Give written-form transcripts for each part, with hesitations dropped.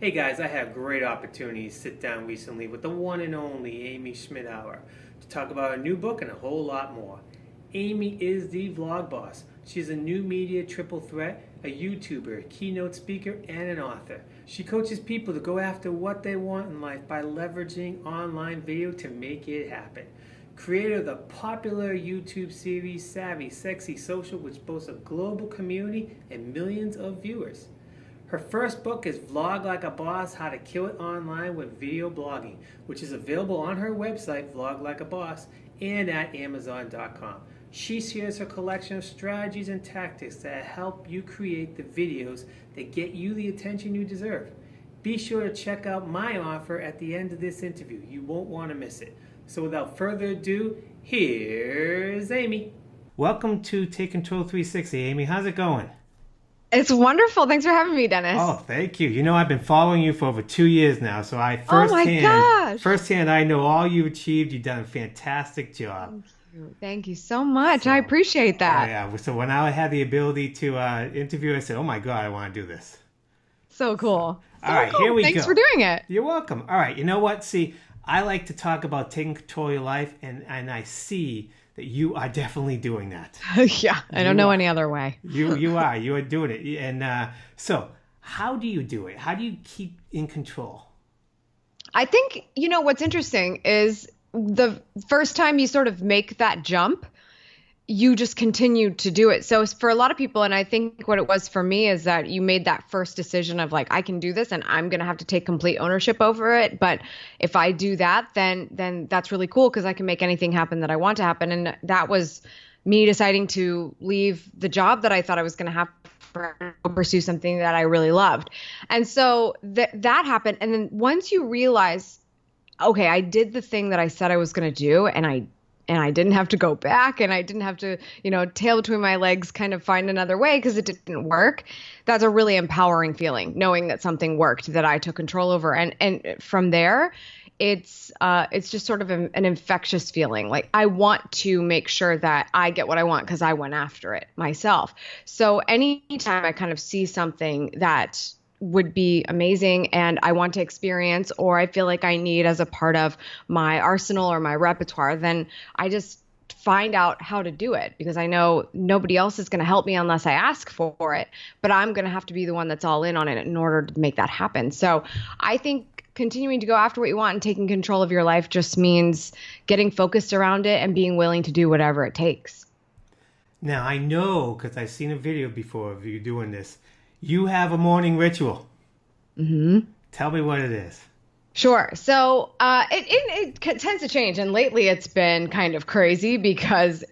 Hey guys, I had a great opportunity to sit down recently with the one and only Amy Schmittauer to talk about a new book and a whole lot more. Amy is the vlog boss. She's a new media triple threat, a YouTuber, a keynote speaker, and an author. She coaches people to go after what they want in life by leveraging online video to make it happen. Creator of the popular YouTube series Savvy, Sexy, Social, which boasts a global community and millions of viewers. Her first book is Vlog Like a Boss, How to Kill It Online with Video Blogging, which is available on her website, Vlog Like a Boss, and at Amazon.com. She shares her collection of strategies and tactics that help you create the videos that get you the attention you deserve. Be sure to check out my offer at the end of this interview. You won't want to miss it. So without further ado, here's Amy. Welcome to Take Control 360. Amy, how's it going? It's wonderful. Thanks for having me, Dennis. Oh, thank you. You know, I've been following you for over 2 years now, so I Oh my gosh. firsthand, I know all you've achieved. You've done a fantastic job. Thank you. Thank you so much. I appreciate that. Yeah. So when I had the ability to interview, I said, "Oh my God, I want to do this." So cool. All right, cool. here we go. Thanks for doing it. You're welcome. All right, you know what? See, I like to talk about taking control of your life, and I see that you are definitely doing that. Yeah, I don't know any other way. You are doing it. And so how do you do it? How do you keep in control? I think, what's interesting is the first time you sort of make that jump, you just continue to do it. So for a lot of people, and I think what it was for me is that you made that first decision of like, I can do this and I'm going to have to take complete ownership over it. But if I do that, then that's really cool because I can make anything happen that I want to happen. And that was me deciding to leave the job that I thought I was going to have to pursue something that I really loved. And so that happened. And then once you realize, okay, I did the thing that I said I was going to do, and I didn't have to go back, and I didn't have to, tail between my legs, kind of find another way because it didn't work. That's a really empowering feeling, knowing that something worked that I took control over. And from there, it's just sort of an infectious feeling. Like I want to make sure that I get what I want because I went after it myself. So anytime I kind of see something that would be amazing and I want to experience, or I feel like I need as a part of my arsenal or my repertoire, then I just find out how to do it because I know nobody else is going to help me unless I ask for it, but I'm going to have to be the one that's all in on it in order to make that happen. So I think continuing to go after what you want and taking control of your life just means getting focused around it and being willing to do whatever it takes. Now, I know, because I've seen a video before of you doing this, you have a morning ritual. Mm-hmm. Tell me what it is. Sure. So it tends to change. And lately it's been kind of crazy because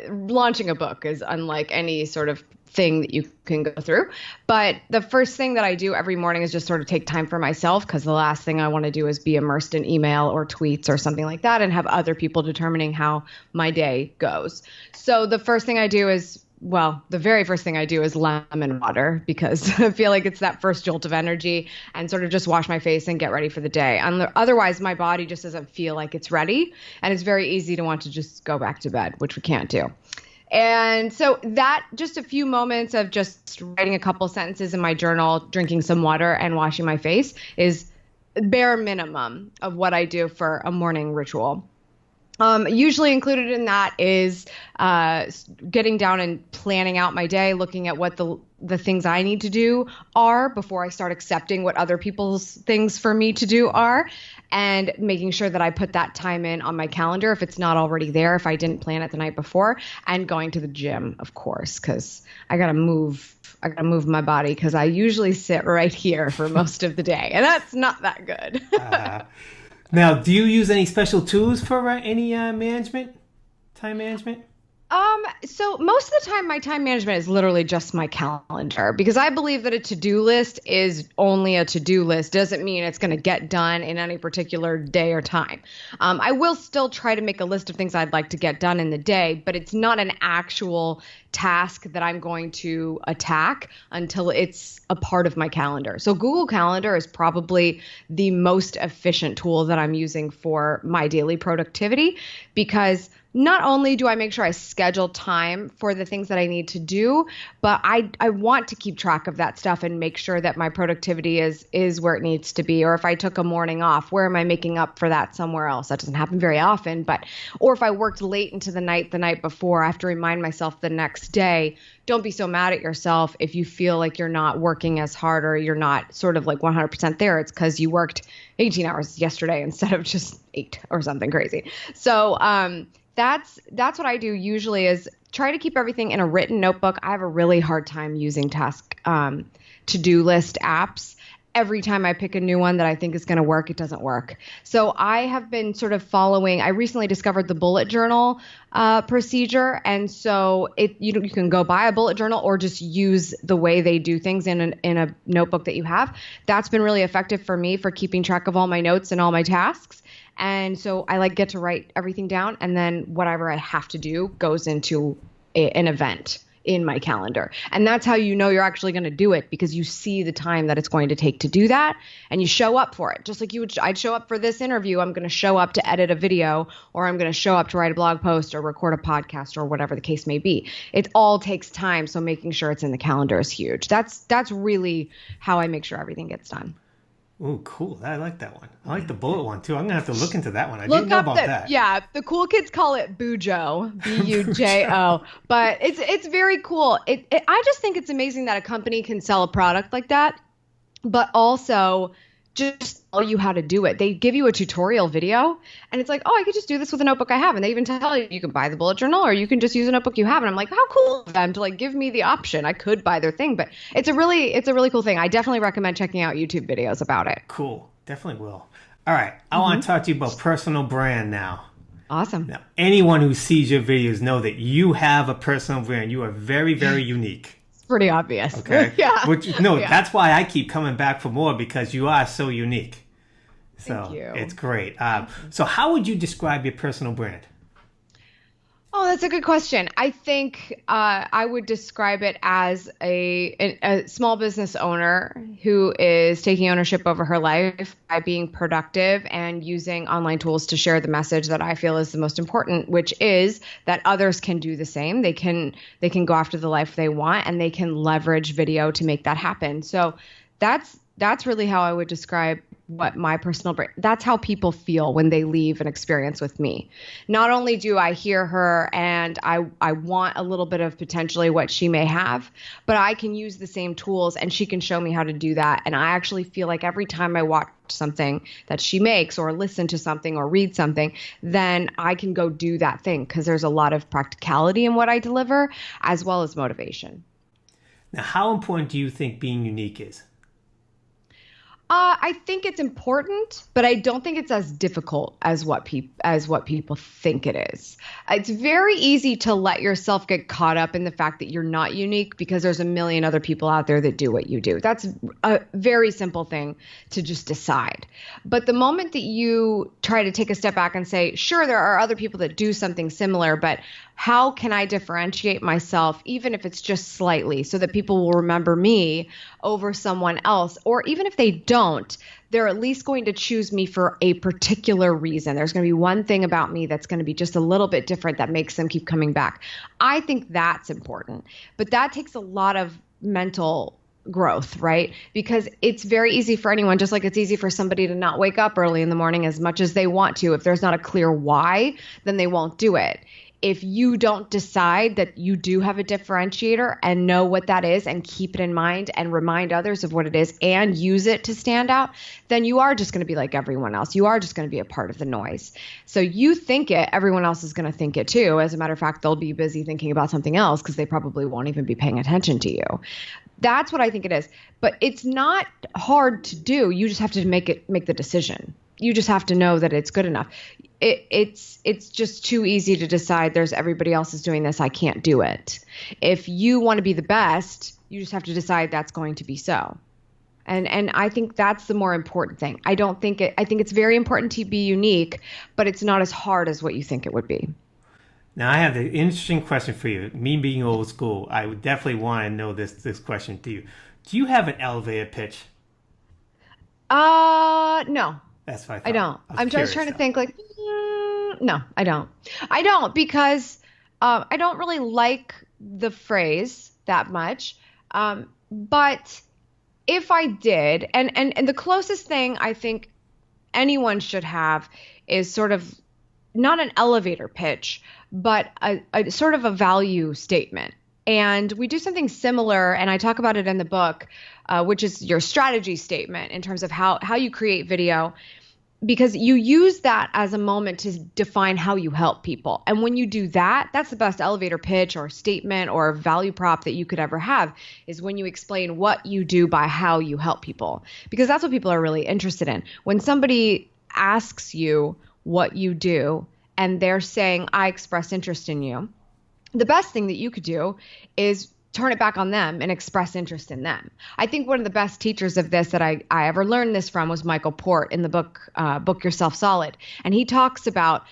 launching a book is unlike any sort of thing that you can go through. But the first thing that I do every morning is just sort of take time for myself because the last thing I want to do is be immersed in email or tweets or something like that and have other people determining how my day goes. So the first thing I do is the very first thing I do is lemon water because I feel like it's that first jolt of energy and sort of just wash my face and get ready for the day. Otherwise, my body just doesn't feel like it's ready. And it's very easy to want to just go back to bed, which we can't do. And so that just a few moments of just writing a couple sentences in my journal, drinking some water and washing my face is bare minimum of what I do for a morning ritual. Usually included in that is getting down and planning out my day, looking at what the things I need to do are before I start accepting what other people's things for me to do are, and making sure that I put that time in on my calendar if it's not already there, if I didn't plan it the night before, and going to the gym, of course, because I gotta move my body because I usually sit right here for most of the day, and that's not that good. Now, do you use any special tools for any time management? So most of the time my time management is literally just my calendar because I believe that a to-do list is only a to-do list. Doesn't mean it's going to get done in any particular day or time. I will still try to make a list of things I'd like to get done in the day, but it's not an actual task that I'm going to attack until it's a part of my calendar. So Google Calendar is probably the most efficient tool that I'm using for my daily productivity because not only do I make sure I schedule time for the things that I need to do, but I want to keep track of that stuff and make sure that my productivity is where it needs to be. Or if I took a morning off, where am I making up for that somewhere else? That doesn't happen very often, or if I worked late into the night before, I have to remind myself the next day, don't be so mad at yourself if you feel like you're not working as hard or you're not sort of like 100% there. It's because you worked 18 hours yesterday instead of just 8 or something crazy. So that's what I do usually, is try to keep everything in a written notebook. I have a really hard time using to-do list apps. Every time I pick a new one that I think is going to work, it doesn't work. So I have been sort of I recently discovered the bullet journal procedure. And so you can go buy a bullet journal or just use the way they do things in a notebook that you have. That's been really effective for me for keeping track of all my notes and all my tasks. And so I get to write everything down, and then whatever I have to do goes into an event in my calendar. And that's how you know you're actually going to do it, because you see the time that it's going to take to do that and you show up for it. Just like I'd show up for this interview, I'm going to show up to edit a video, or I'm going to show up to write a blog post or record a podcast or whatever the case may be. It all takes time. So making sure it's in the calendar is huge. That's really how I make sure everything gets done. Oh, cool. I like that one. I like the bullet one, too. I'm going to have to look into that one. I didn't know about that. Yeah, the cool kids call it Bujo, Bujo. But it's very cool. I just think it's amazing that a company can sell a product like that, but also just tell you how to do it. They give you a tutorial video, and it's like, oh, I could just do this with a notebook I have. And they even tell you can buy the bullet journal, or you can just use a notebook you have. And I'm like, how cool of them to give me the option. I could buy their thing, but it's a really cool thing. I definitely recommend checking out YouTube videos about it. Cool. Definitely will. All right. I want to talk to you about personal brand now. Awesome. Now, anyone who sees your videos know that you have a personal brand. You are very, very unique. Pretty obvious. Okay. Yeah. That's why I keep coming back for more, because you are so unique. Thank you. It's great. So how would you describe your personal brand? Oh, that's a good question. I think I would describe it as a small business owner who is taking ownership over her life by being productive and using online tools to share the message that I feel is the most important, which is that others can do the same. They can go after the life they want, and they can leverage video to make that happen. So that's really how I would describe what my personal brand. That's how people feel when they leave an experience with me. Not only do I hear her and I want a little bit of potentially what she may have, but I can use the same tools and she can show me how to do that. And I actually feel like every time I watch something that she makes, or listen to something or read something, then I can go do that thing, because there's a lot of practicality in what I deliver as well as motivation. Now, how important do you think being unique is? I think it's important, but I don't think it's as difficult as what people think it is. It's very easy to let yourself get caught up in the fact that you're not unique because there's a million other people out there that do what you do. That's a very simple thing to just decide. But the moment that you try to take a step back and say, sure, there are other people that do something similar, but how can I differentiate myself, even if it's just slightly, so that people will remember me over someone else? Or even if they don't, they're at least going to choose me for a particular reason. There's going to be one thing about me that's going to be just a little bit different that makes them keep coming back. I think that's important. But that takes a lot of mental growth, right? Because it's very easy for anyone, just like it's easy for somebody to not wake up early in the morning as much as they want to. If there's not a clear why, then they won't do it. If you don't decide that you do have a differentiator and know what that is and keep it in mind and remind others of what it is and use it to stand out, then you are just going to be like everyone else. You are just going to be a part of the noise. So you think it, everyone else is going to think it too. As a matter of fact, they'll be busy thinking about something else because they probably won't even be paying attention to you. That's what I think it is. But it's not hard to do. You just have to make the decision. You just have to know that it's good enough. It's just too easy to decide there's everybody else is doing this, I can't do it. If you want to be the best, you just have to decide that's going to be so. And I think that's the more important thing. I think it's very important to be unique, but it's not as hard as what you think it would be. Now, I have an interesting question for you. Me being old school, I would definitely want to know this question to you. Do you have an elevator pitch? No. That's what I thought. I don't. I'm just trying to think No, I don't. I don't because I don't really like the phrase that much. But if I did, and the closest thing I think anyone should have is sort of not an elevator pitch, but a sort of a value statement. And we do something similar, and I talk about it in the book, which is your strategy statement in terms of how you create video, because you use that as a moment to define how you help people. And when you do that, that's the best elevator pitch or statement or value prop that you could ever have, is when you explain what you do by how you help people, because that's what people are really interested in. When somebody asks you what you do and they're saying, I express interest in you, the best thing that you could do is turn it back on them and express interest in them. I think one of the best teachers of this that I ever learned this from was Michael Port in the book Yourself Solid. And he talks about,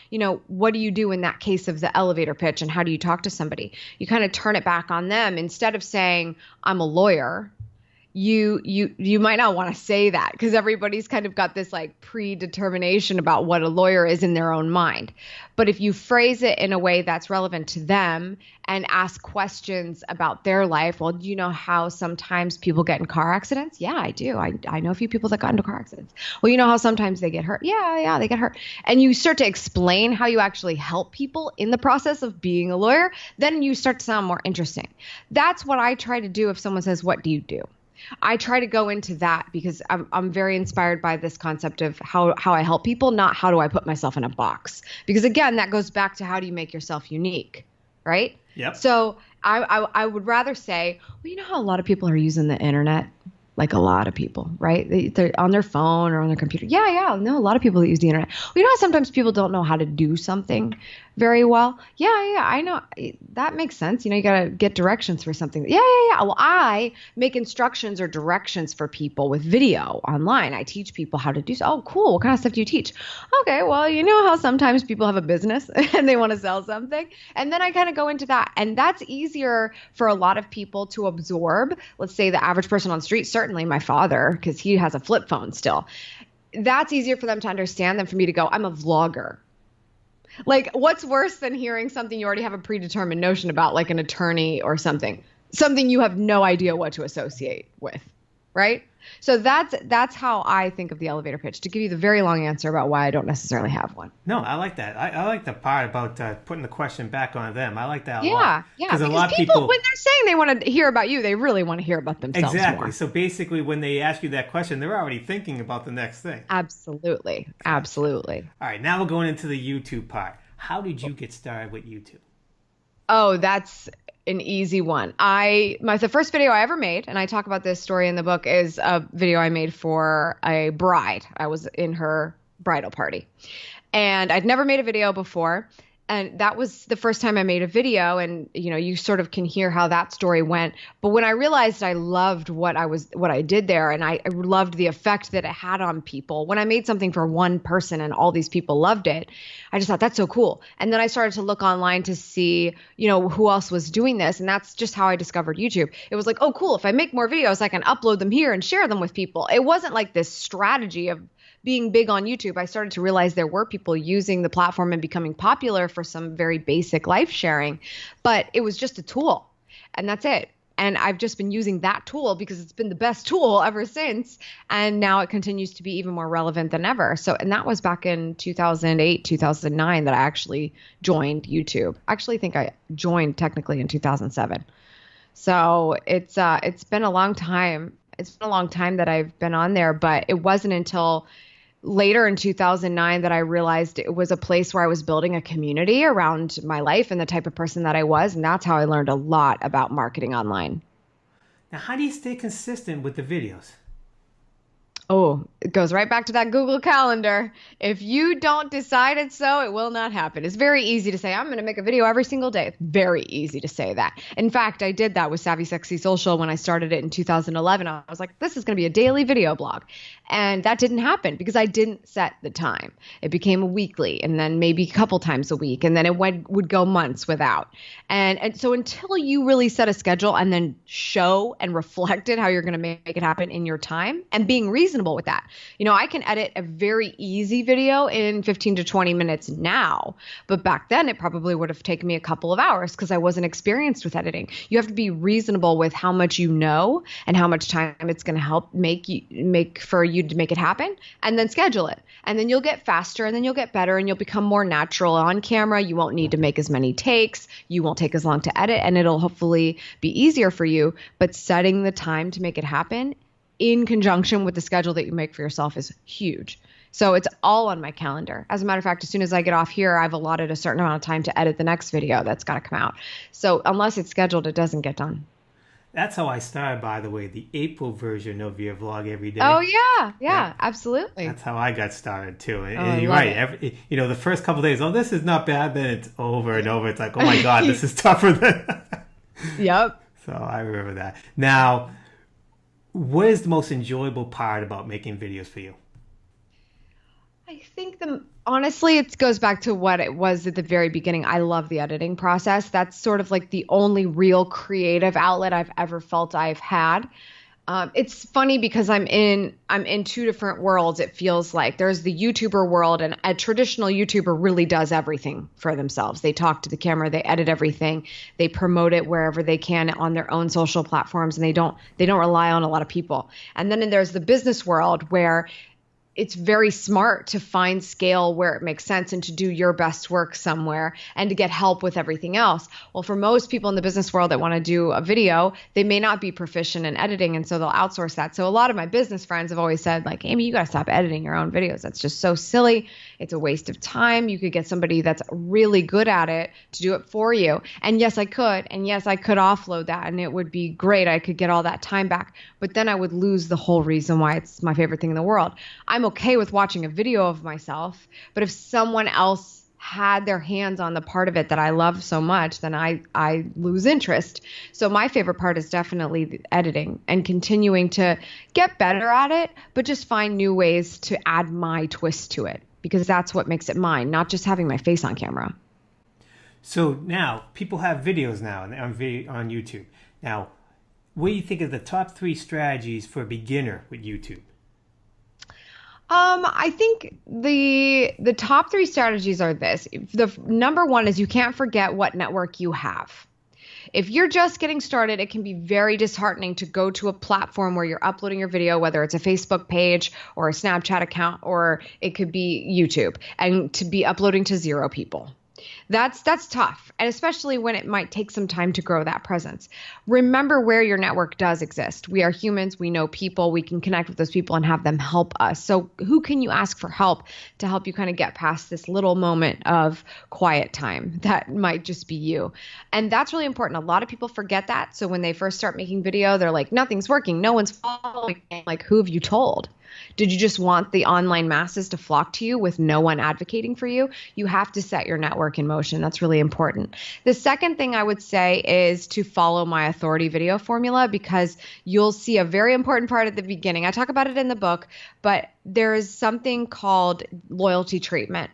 what do you do in that case of the elevator pitch and how do you talk to somebody? You kind of turn it back on them. Instead of saying, I'm a lawyer, you might not want to say that because everybody's kind of got this like predetermination about what a lawyer is in their own mind. But if you phrase it in a way that's relevant to them and ask questions about their life, well, do you know how sometimes people get in car accidents? Yeah, I do. I know a few people that got into car accidents. Well, you know how sometimes they get hurt? Yeah, they get hurt. And you start to explain how you actually help people in the process of being a lawyer, then you start to sound more interesting. That's what I try to do if someone says, what do you do? I try to go into that because I'm very inspired by this concept of how I help people, not how do I put myself in a box. Because again, that goes back to how do you make yourself unique, right? Yep. So I would rather say, well, you know how a lot of people are using the internet? Like a lot of people, right? They're on their phone or on their computer. Yeah. No, a lot of people that use the internet. Well, you know how sometimes people don't know how to do something very well? Yeah, I know. That makes sense. You got to get directions for something. Yeah. Well, I make instructions or directions for people with video online. I teach people how to do so. Oh, cool. What kind of stuff do you teach? Okay, well, you know how sometimes people have a business and they want to sell something? And then I kind of go into that. And that's easier for a lot of people to absorb. Let's say the average person on the street, certainly my father, because he has a flip phone still. That's easier for them to understand than for me to go, I'm a vlogger. Like, what's worse than hearing something you already have a predetermined notion about, like an attorney or something you have no idea what to associate with, right? So that's how I think of the elevator pitch, to give you the very long answer about why I don't necessarily have one. No, I like that. I like the part about putting the question back on them. I like that a lot. Yeah. Because a lot of people, when they're saying they want to hear about you, they really want to hear about themselves exactly. more. So basically, when they ask you that question, they're already thinking about the next thing. Absolutely. All right, now we're going into the YouTube part. How did you get started with YouTube? Oh, that's an easy one. The first video I ever made, and I talk about this story in the book, is a video I made for a bride. I was in her bridal party, and I'd never made a video before. And that was the first time I made a video, and you sort of can hear how that story went. But when I realized I loved what I did there, and I loved the effect that it had on people, when I made something for one person and all these people loved it, I just thought that's so cool. And then I started to look online to see, who else was doing this, and that's just how I discovered YouTube. It was like, oh, cool, if I make more videos, I can upload them here and share them with people. It wasn't like this strategy of being big on YouTube. I started to realize there were people using the platform and becoming popular for some very basic life sharing, but it was just a tool, and that's it. And I've just been using that tool because it's been the best tool ever since. And now it continues to be even more relevant than ever. So, and that was back in 2008, 2009 that I actually joined YouTube. I actually think I joined technically in 2007. So it's been a long time. It's been a long time that I've been on there, but it wasn't until later in 2009 that I realized it was a place where I was building a community around my life and the type of person that I was. And that's how I learned a lot about marketing online. Now, how do you stay consistent with the videos? Oh, it goes right back to that Google Calendar. If you don't decide it so, it will not happen. It's very easy to say, I'm going to make a video every single day. It's very easy to say that. In fact, I did that with Savvy Sexy Social when I started it in 2011. I was like, this is going to be a daily video blog. And that didn't happen because I didn't set the time. It became a weekly and then maybe a couple times a week. And then it would go months without. And so until you really set a schedule and then show and reflect it how you're going to make it happen in your time and being reasonable with that. I can edit a very easy video in 15 to 20 minutes now, but back then it probably would have taken me a couple of hours because I wasn't experienced with editing. You have to be reasonable with how much you know and how much time it's going to help make for you to make it happen, and then schedule it. And then you'll get faster, and then you'll get better, and you'll become more natural on camera. You won't need to make as many takes. You won't take as long to edit, and it'll hopefully be easier for you. But setting the time to make it happen in conjunction with the schedule that you make for yourself is huge. So it's all on my calendar. As a matter of fact, as soon as I get off here, I've allotted a certain amount of time to edit the next video that's got to come out. So unless it's scheduled, it doesn't get done. That's how I started, by the way, the April version of your vlog every day. Oh, yeah, absolutely. That's how I got started, too. And you're right. The first couple of days, this is not bad. Then it's over and over. It's like, oh, my God, this is tougher than... Yep. So I remember that. Now, what is the most enjoyable part about making videos for you? I think honestly, it goes back to what it was at the very beginning. I love the editing process. That's sort of like the only real creative outlet I've ever felt I've had. It's funny because I'm in two different worlds. It feels like there's the YouTuber world, and a traditional YouTuber really does everything for themselves. They talk to the camera, they edit everything, they promote it wherever they can on their own social platforms, and they don't rely on a lot of people. And then there's the business world where it's very smart to find scale where it makes sense and to do your best work somewhere and to get help with everything else. Well, for most people in the business world that want to do a video, they may not be proficient in editing, and so they'll outsource that. So a lot of my business friends have always said, like, Amy, you got to stop editing your own videos. That's just so silly. It's a waste of time. You could get somebody that's really good at it to do it for you. And yes, I could. And yes, I could offload that, and it would be great. I could get all that time back. But then I would lose the whole reason why it's my favorite thing in the world. I'm okay with watching a video of myself, but if someone else had their hands on the part of it that I love so much, then I lose interest. So my favorite part is definitely the editing and continuing to get better at it, but just find new ways to add my twist to it, because that's what makes it mine, not just having my face on camera. So now people have videos now on YouTube. Now, what do you think of the top 3 strategies for a beginner with YouTube? I think the top 3 strategies are this. The number 1 is you can't forget what network you have. If you're just getting started, it can be very disheartening to go to a platform where you're uploading your video, whether it's a Facebook page or a Snapchat account, or it could be YouTube, and to be uploading to 0 people. That's tough, and especially when it might take some time to grow that presence. Remember where your network does exist. We are humans. We know people. We can connect with those people and have them help us. So who can you ask for help to help you kind of get past this little moment of quiet time that might just be you? And that's really important. A lot of people forget that. So when they first start making video, they're like, nothing's working. No one's following. Like, who have you told? Did you just want the online masses to flock to you with no one advocating for you? You have to set your network in motion. That's really important. The second thing I would say is to follow my authority video formula, because you'll see a very important part at the beginning. I talk about it in the book, but there is something called loyalty treatment.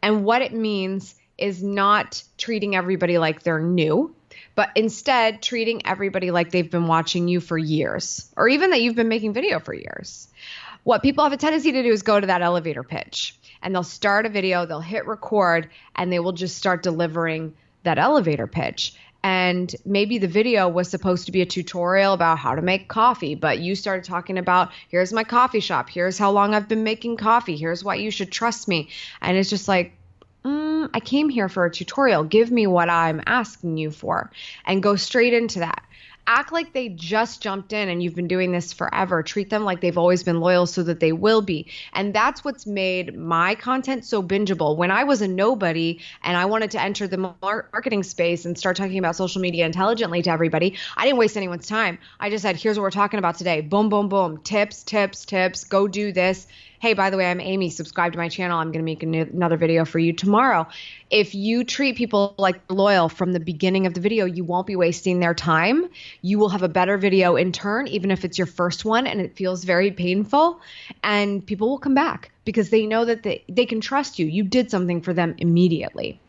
And what it means is not treating everybody like they're new, but instead treating everybody like they've been watching you for years, or even that you've been making video for years. What people have a tendency to do is go to that elevator pitch, and they'll start a video, they'll hit record, and they will just start delivering that elevator pitch. And maybe the video was supposed to be a tutorial about how to make coffee, but you started talking about, here's my coffee shop, here's how long I've been making coffee, here's why you should trust me. And it's just like, I came here for a tutorial. Give me what I'm asking you for, and go straight into that. Act like they just jumped in and you've been doing this forever. Treat them like they've always been loyal, so that they will be. And that's what's made my content so bingeable. When I was a nobody and I wanted to enter the marketing space and start talking about social media intelligently to everybody, I didn't waste anyone's time. I just said, here's what we're talking about today. Boom, boom, boom. Tips, tips, tips. Go do this. Hey, by the way, I'm Amy. Subscribe to my channel. I'm going to make another video for you tomorrow. If you treat people like loyal from the beginning of the video, you won't be wasting their time. You will have a better video in turn, even if it's your first one and it feels very painful. And people will come back because they know that they can trust you. You did something for them immediately.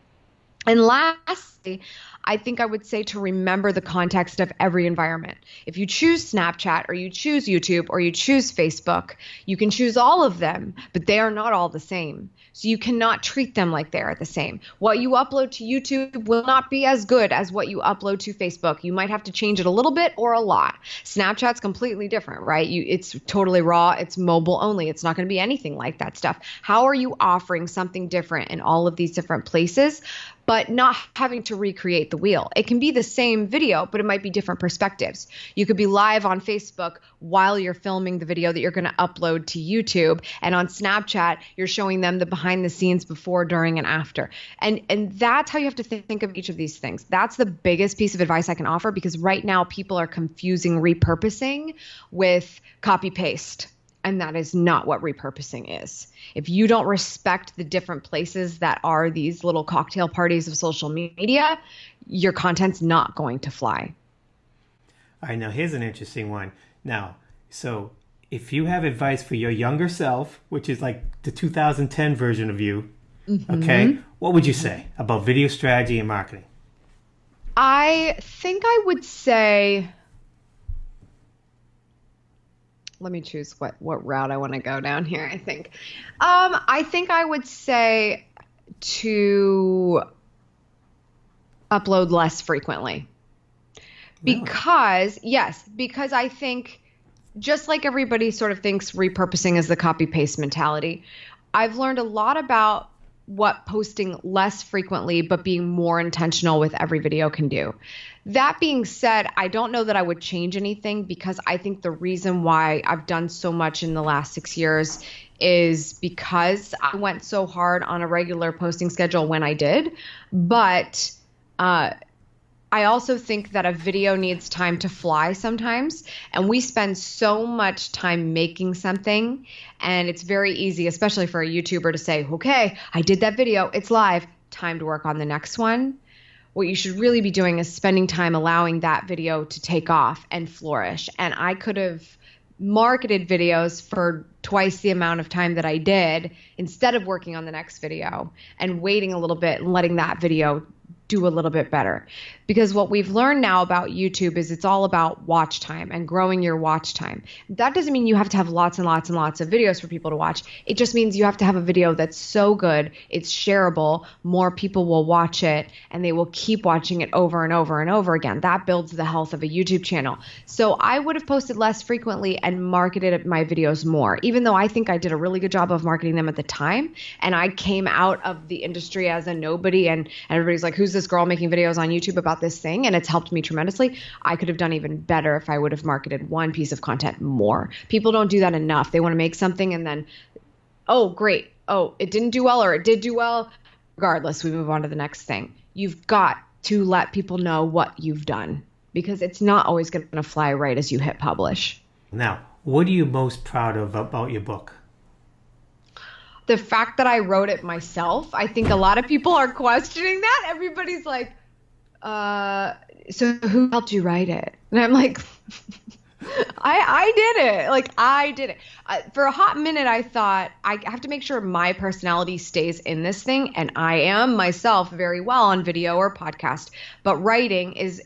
And lastly, I think I would say to remember the context of every environment. If you choose Snapchat or you choose YouTube or you choose Facebook, you can choose all of them, but they are not all the same. So you cannot treat them like they are the same. What you upload to YouTube will not be as good as what you upload to Facebook. You might have to change it a little bit or a lot. Snapchat's completely different, right? It's totally raw. It's mobile only. It's not going to be anything like that stuff. How are you offering something different in all of these different places, but not having to recreate the wheel? It can be the same video, but it might be different perspectives. You could be live on Facebook while you're filming the video that you're going to upload to YouTube. And on Snapchat, you're showing them the behind the scenes before, during, and after. And that's how you have to think of each of these things. That's the biggest piece of advice I can offer, because right now people are confusing repurposing with copy paste. And that is not what repurposing is. If you don't respect the different places that are these little cocktail parties of social media, your content's not going to fly. All right, now here's an interesting one. Now, so if you have advice for your younger self, which is like the 2010 version of you, okay, what would you say about video strategy and marketing? I think I would say, let me choose what route I want to go down here, I think. I think I would say to upload less frequently. Really? Because I think, just like everybody sort of thinks repurposing is the copy paste mentality, I've learned a lot about what posting less frequently but being more intentional with every video can do. That being said, I don't know that I would change anything, because I think the reason why I've done so much in the last 6 years is because I went so hard on a regular posting schedule when I did. But I also think that a video needs time to fly sometimes, and we spend so much time making something, and it's very easy, especially for a YouTuber, to say, okay, I did that video, it's live, time to work on the next one. What you should really be doing is spending time allowing that video to take off and flourish. And I could have marketed videos for twice the amount of time that I did, instead of working on the next video and waiting a little bit and letting that video do a little bit better. Because what we've learned now about YouTube is it's all about watch time and growing your watch time. That doesn't mean you have to have lots and lots and lots of videos for people to watch. It just means you have to have a video that's so good, it's shareable, more people will watch it, and they will keep watching it over and over and over again. That builds the health of a YouTube channel. So I would have posted less frequently and marketed my videos more, even though I think I did a really good job of marketing them at the time. And I came out of the industry as a nobody, and everybody's like, who's this girl making videos on YouTube about this thing? And it's helped me tremendously. I could have done even better if I would have marketed one piece of content more. People don't do that enough. They want to make something and then, oh, great. Oh, it didn't do well, or it did do well. Regardless, we move on to the next thing. You've got to let people know what you've done, because it's not always going to fly right as you hit publish. Now, what are you most proud of about your book? The fact that I wrote it myself. I think a lot of people are questioning that. Everybody's like, so who helped you write it? And I'm like, I did it. Like, I did it. For a hot minute, I thought I have to make sure my personality stays in this thing. And I am myself very well on video or podcast, but writing is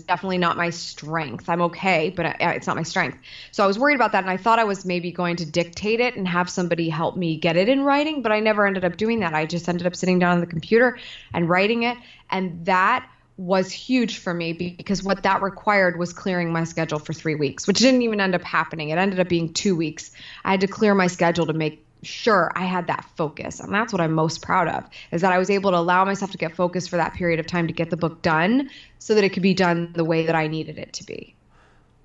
definitely not my strength. I'm okay, but it's not my strength. So I was worried about that. And I thought I was maybe going to dictate it and have somebody help me get it in writing, but I never ended up doing that. I just ended up sitting down on the computer and writing it. And that was huge for me, because what that required was clearing my schedule for 3 weeks, which didn't even end up happening. It ended up being 2 weeks. I had to clear my schedule to make sure I had that focus. And that's what I'm most proud of, is that I was able to allow myself to get focused for that period of time to get the book done so that it could be done the way that I needed it to be.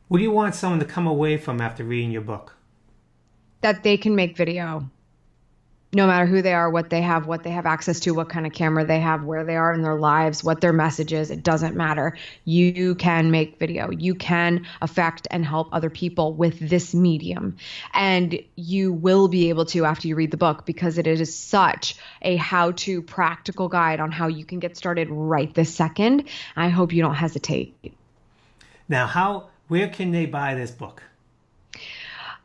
What do you want someone to come away from after reading your book? That they can make video. No matter who they are, what they have access to, what kind of camera they have, where they are in their lives, what their message is, it doesn't matter. You can make video. You can affect and help other people with this medium. And you will be able to after you read the book, because it is such a how-to practical guide on how you can get started right this second. I hope you don't hesitate. Now, where can they buy this book?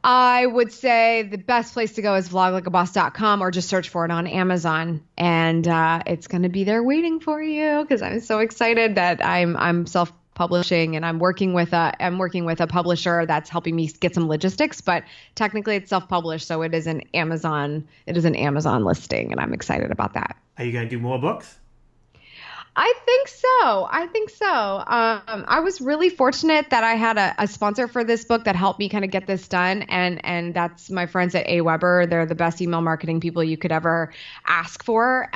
I would say the best place to go is vloglikeaboss.com or just search for it on Amazon. And it's going to be there waiting for you because I'm so excited that I'm self-publishing and I'm working with a publisher that's helping me get some logistics, but technically it's self-published, so it is an Amazon listing, and I'm excited about that. Are you going to do more books? I think so. I was really fortunate that I had a sponsor for this book that helped me kind of get this done. And that's my friends at AWeber. They're the best email marketing people you could ever ask for.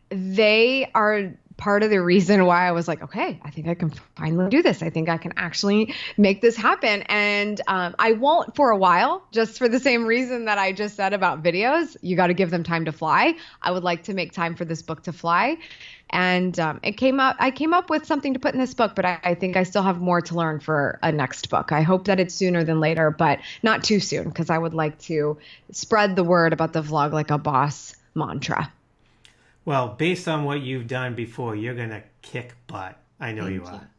They are part of the reason why I was like, okay, I think I can finally do this. I think I can actually make this happen. And I won't for a while, just for the same reason that I just said about videos. You got to give them time to fly. I would like to make time for this book to fly. And I came up with something to put in this book, but I think I still have more to learn for a next book. I hope that it's sooner than later, but not too soon, because I would like to spread the word about the Vlog Like a Boss mantra. Well, based on what you've done before, you're going to kick butt. I know you are.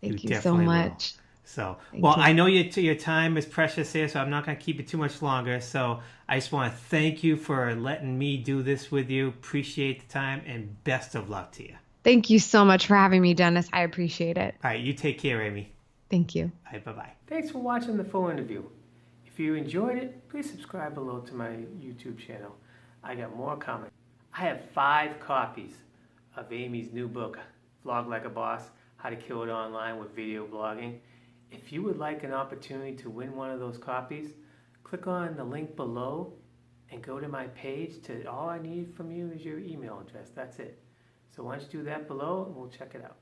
Thank you so much. So, Thank well, you. I know your time is precious here, so I'm not going to keep it too much longer. So I just want to thank you for letting me do this with you. Appreciate the time, and best of luck to you. Thank you so much for having me, Dennis. I appreciate it. All right, you take care, Amy. Thank you. All right, bye-bye. Thanks for watching the full interview. If you enjoyed it, please subscribe below to my YouTube channel. I got more coming. I have 5 copies of Amy's new book, Vlog Like a Boss, How to Kill It Online with Video Blogging. If you would like an opportunity to win one of those copies, click on the link below and go to my page. All I need from you is your email address. That's it. So why don't you do that below and we'll check it out.